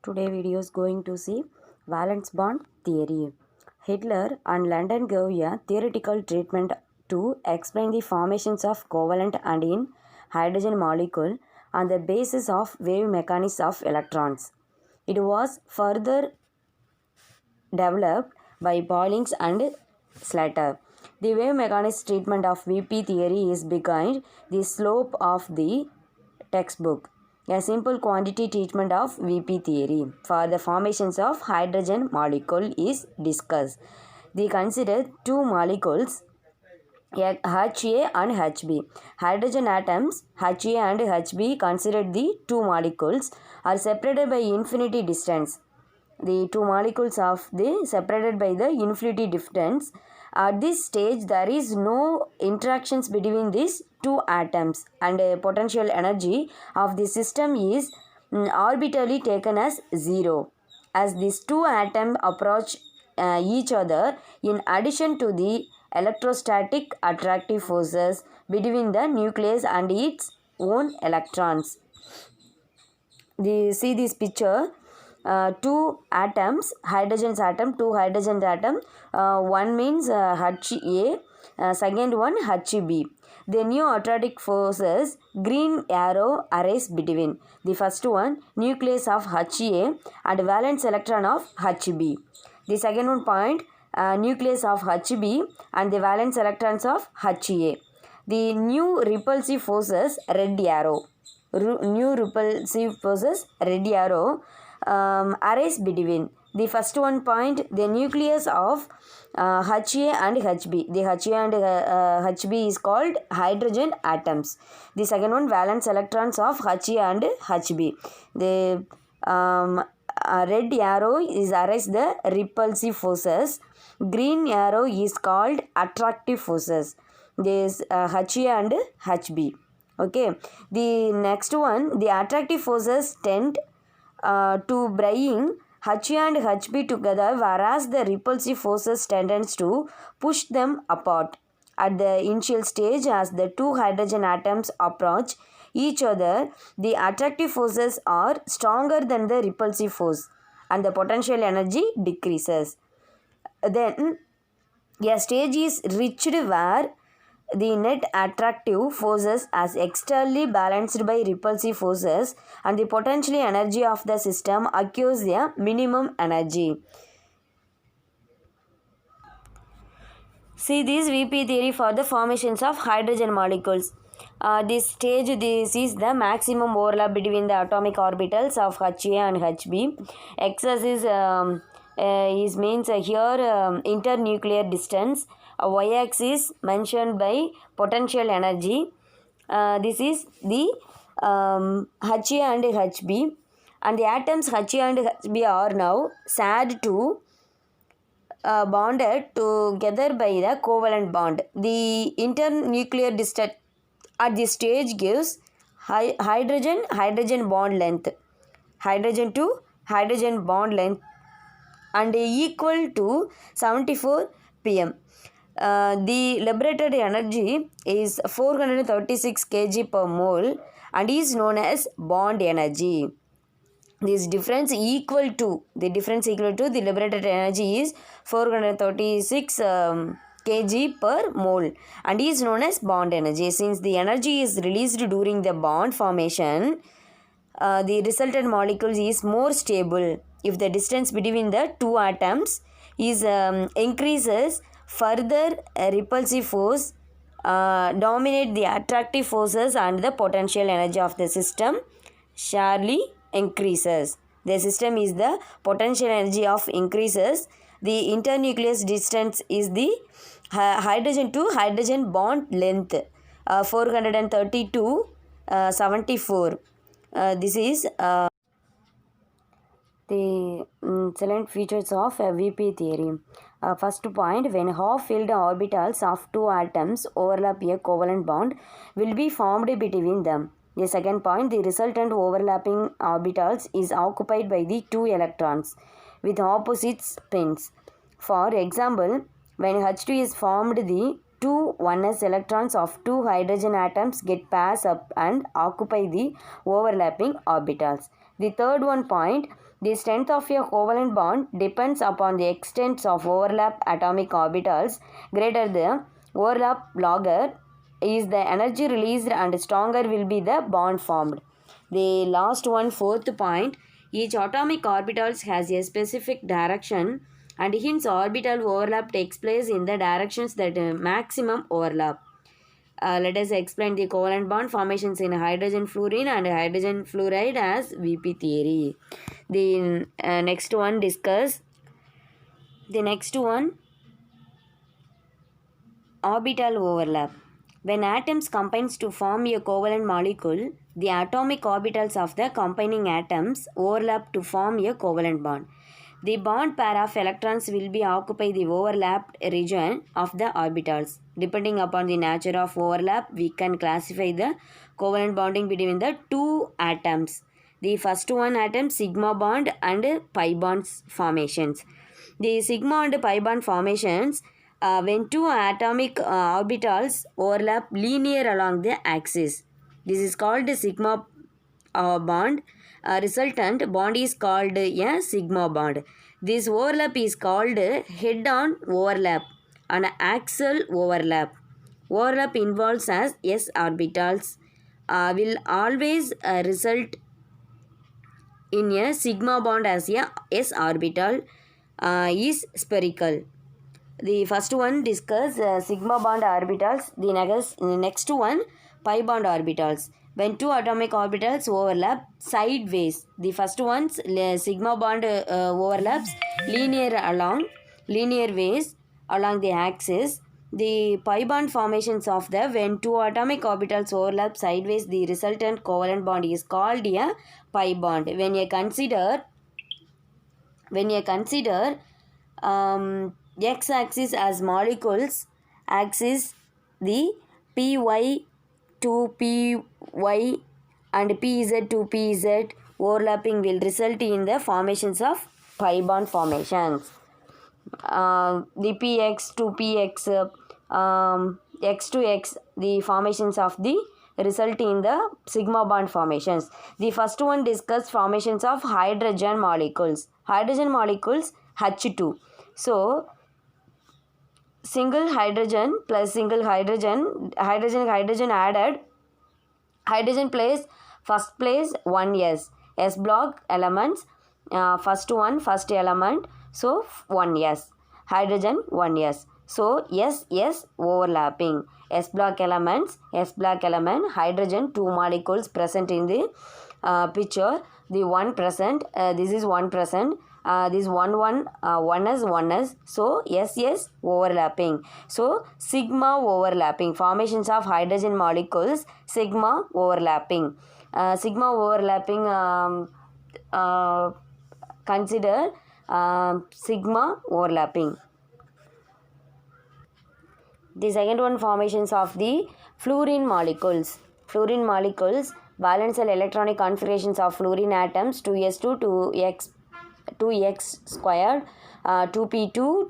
Today video is going to see valence bond theory. Hitler and London gave a theoretical treatment to explain the formations of covalent and in hydrogen molecule on the basis of wave mechanics of electrons. It was further developed by Pauling and Slater. The wave mechanics treatment of VP theory is behind the slope of the textbook. A simple quantity treatment of VP theory for the formations of hydrogen molecule is discussed. They consider two molecules HA and HB. Hydrogen atoms HA and HB considered the two molecules are separated by infinity distance. The two molecules of the separated by the infinity distance. At this stage, there is no interactions between these two atoms, and a potential energy of the system is arbitrarily taken as zero. As these two atoms approach each other, in addition to the electrostatic attractive forces between the nucleus and its own electrons. See this picture. Two atoms, two hydrogen atom. One means HA, second one HB. The new attractive forces, green arrow arrays between. The first one, nucleus of HA and valence electron of HB. The second one point, nucleus of HB and the valence electrons of HA. The new repulsive forces, red arrow. New repulsive forces, red arrow, arrays between. The first one point, the nucleus of HA and HB. The HA and HB is called hydrogen atoms. The second one, valence electrons of HA and HB. The red arrow is arrays the repulsive forces. Green arrow is called attractive forces. This HA and HB. Okay. The next one, the attractive forces tend to bring HA and HB together, whereas the repulsive forces tends to push them apart. At the initial stage, as the two hydrogen atoms approach each other, the attractive forces are stronger than the repulsive force and the potential energy decreases. Then a stage is reached where the net attractive forces as externally balanced by repulsive forces and the potential energy of the system occurs a minimum energy. See this VP theory for the formations of hydrogen molecules. This is the maximum overlap between the atomic orbitals of HA and HB. Excess is means here internuclear distance. Y-axis mentioned by potential energy. This is the HA and HB, and the atoms HA and HB are now sad to bonded together by the covalent bond. The internuclear distance at this stage gives hydrogen bond length, hydrogen to hydrogen bond length, and equal to 74 pm. The liberated energy is 436 kg per mole and is known as bond energy. This difference equal to the liberated energy is 436 kg per mole and is known as bond energy. Since the energy is released during the bond formation, the resultant molecule is more stable. If the distance between the two atoms is increases, further repulsive force dominate the attractive forces and the potential energy of the system surely increases. The system is the potential energy of increases. The internucleus distance is the hydrogen to hydrogen bond length 432 74. This is the excellent features of VP theory. First point, when half-filled orbitals of two atoms overlap, a covalent bond will be formed between them. The second point, the resultant overlapping orbitals is occupied by the two electrons with opposite spins. For example, when H2 is formed, the two 1s electrons of two hydrogen atoms get pass up and occupy the overlapping orbitals. The third one point, The strength of a covalent bond depends upon the extent of overlap atomic orbitals. Greater the overlap, larger is the energy released and stronger will be the bond formed. The last one, fourth point, each atomic orbitals has a specific direction and hence orbital overlap takes place in the directions that maximum overlap. Let us explain the covalent bond formations in hydrogen fluorine and hydrogen fluoride as VP theory. The next one discuss. The next one, orbital overlap. When atoms combine to form a covalent molecule, the atomic orbitals of the combining atoms overlap to form a covalent bond. The bond pair of electrons will be occupy the overlapped region of the orbitals. Depending upon the nature of overlap, we can classify the covalent bonding between the two atoms. The first one atom, sigma bond and pi bonds formations. The sigma and pi bond formations when two atomic orbitals overlap linear along the axis. This is called sigma bond. Resultant bond is called a sigma bond. This overlap is called head-on overlap and axial overlap. Overlap involves as s orbitals will always result in a sigma bond as a s orbital is spherical. The first one discuss sigma bond orbitals. The next one, pi bond orbitals. When two atomic orbitals overlap sideways, the first one sigma bond overlaps linear ways along the axis. The pi bond formations of the when two atomic orbitals overlap sideways, the resultant covalent bond is called a pi bond. When you consider x-axis as molecules axis, the py to py and pz to pz overlapping will result in the formations of pi bond formations. The px to px, x to x, the formations of the result in the sigma bond formations. The first one discuss formations of hydrogen molecules. Hydrogen molecules H2. So single hydrogen plus single hydrogen added, hydrogen place first place 1s, s block elements, first element, so 1s, hydrogen 1s, so s overlapping, s block element, hydrogen 2 molecules present in the picture, the one present, this is one present, this one is, so s overlapping, so sigma overlapping, formations of hydrogen molecules sigma overlapping. Consider sigma overlapping. The second one, formations of the fluorine molecules. Fluorine molecules, valence and electronic configurations of fluorine atoms 2s2 2x squared, 2p2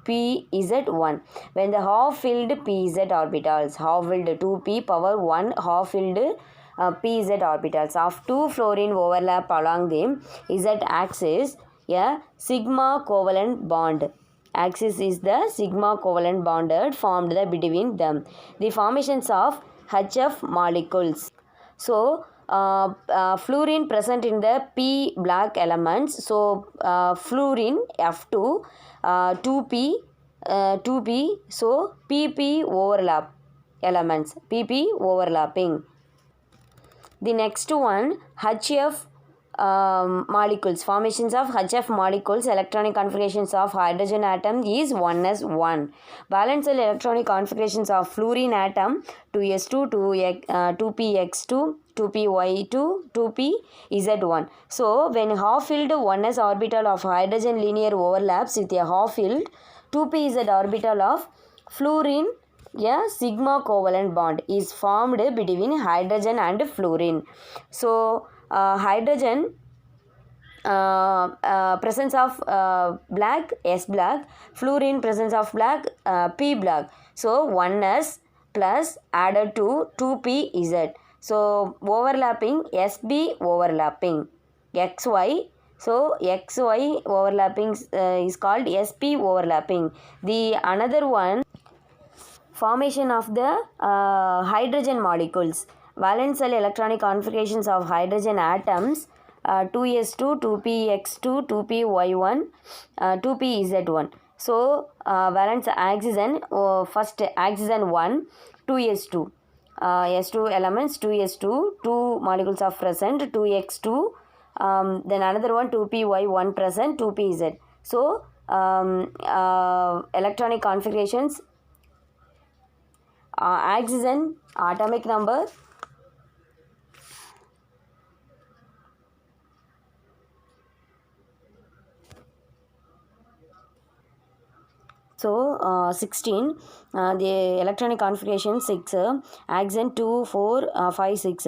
2pz1. When the half-filled pz orbitals, half-filled 2p power 1 half-filled pz orbitals of two fluorine overlap along the z axis, a sigma covalent bond. Axis is the sigma covalent bonded formed between them. The formations of HF molecules. So fluorine present in the p black elements, so fluorine F2, 2p, so pp overlap elements, pp overlapping. The next one, HF molecules, formations of HF molecules, electronic configurations of hydrogen atom is 1s1. Valence electronic configurations of fluorine atom 2s2 2px2 2py2 2pz1. So when half-filled 1s orbital of hydrogen linear overlaps with a half-filled 2pz orbital of fluorine, a sigma covalent bond is formed between hydrogen and fluorine. So hydrogen presence of black, S black, fluorine presence of black, P black. So 1s plus added to 2pz. So overlapping, SB overlapping. XY. So XY overlapping is called sp overlapping. The another one, formation of the hydrogen molecules. Valence shell electronic configurations of hydrogen atoms, 2s2, 2px2, 2py1, 2pz1. So valence oxygen, first oxygen 1, 2s2. S2 elements, 2s2, 2 molecules of present, 2x2, then another one 2py1 present, 2pz. So electronic configurations, oxygen atomic number, so 16, the electronic configuration 6, oxygen 2, 4, 5, 6,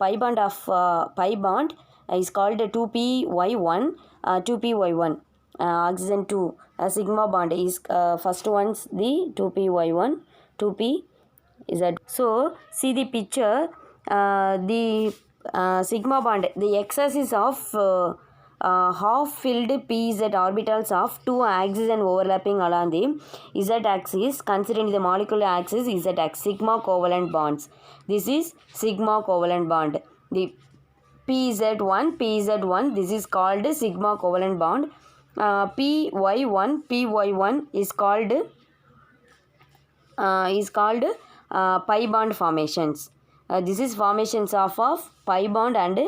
pi bond of pi bond is called 2py1, 2py1, oxygen 2, sigma bond is first one's the 2py1, 2p is that. So see the picture, the sigma bond, the x-axis of half-filled pz orbitals of two oxygen overlapping along the z-axis, considering the molecular axis z-axis, sigma covalent bonds. This is sigma covalent bond. The pz1, this is called sigma covalent bond. py1 is called pi bond formations. This is formations of pi bond and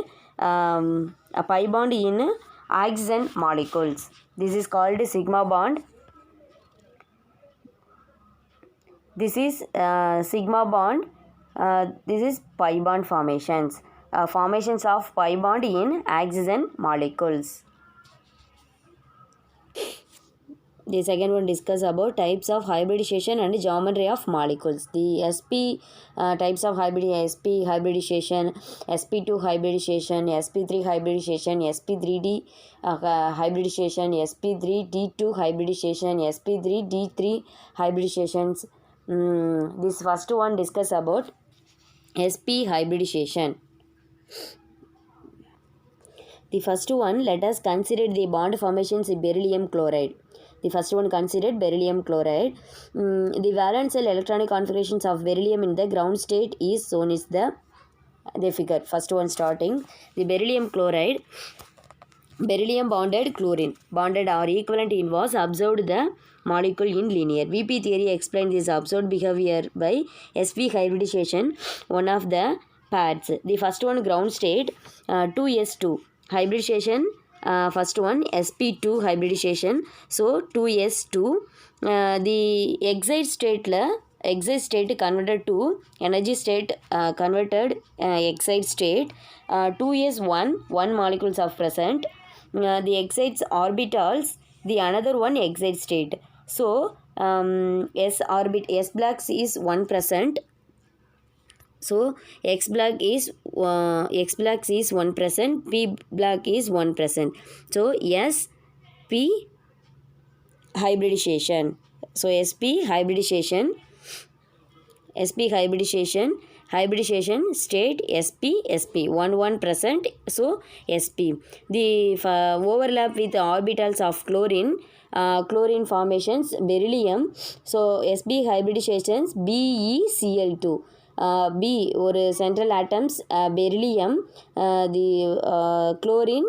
a pi bond in oxygen molecules. This is called sigma bond. This is sigma bond. This is pi bond formations. Formations of pi bond in oxygen molecules. The second one discuss about types of hybridization and geometry of molecules. The sp types of hybridization, sp2 hybridization, sp3 hybridization, sp3d hybridization, sp3d2 hybridization, sp3d3 hybridizations. This first one discuss about sp hybridization. The first one, let us consider the bond formations in beryllium chloride. The first one considered beryllium chloride. The valence shell electronic configurations of beryllium in the ground state is shown is the figure. First one starting. The beryllium chloride, beryllium bonded chlorine, bonded or equivalent in was observed the molecule in linear. VP theory explained this observed behavior by sp hybridization, one of the pads. The first one ground state, 2s2 hybridization. First one sp2 hybridization. So 2s2, the excited state converted to energy state, converted excited state, 2s1, 1 molecules of present, the excites orbitals, the another one excited state. So s black is 1 present. So x black is 1 present, p black is 1 present. So sp hybridization. So sp hybridization state sp 1 present. So sp, the overlap with orbitals of chlorine formations beryllium. So sp hybridizations BeCl2. B or central atoms beryllium, the chlorine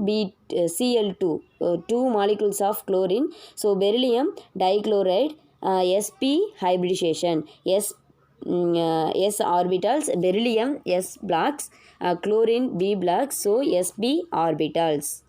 B Cl2, 2 molecules of chlorine. So beryllium dichloride, sp hybridization, s orbitals, beryllium s blocks, chlorine B blocks, so sp orbitals.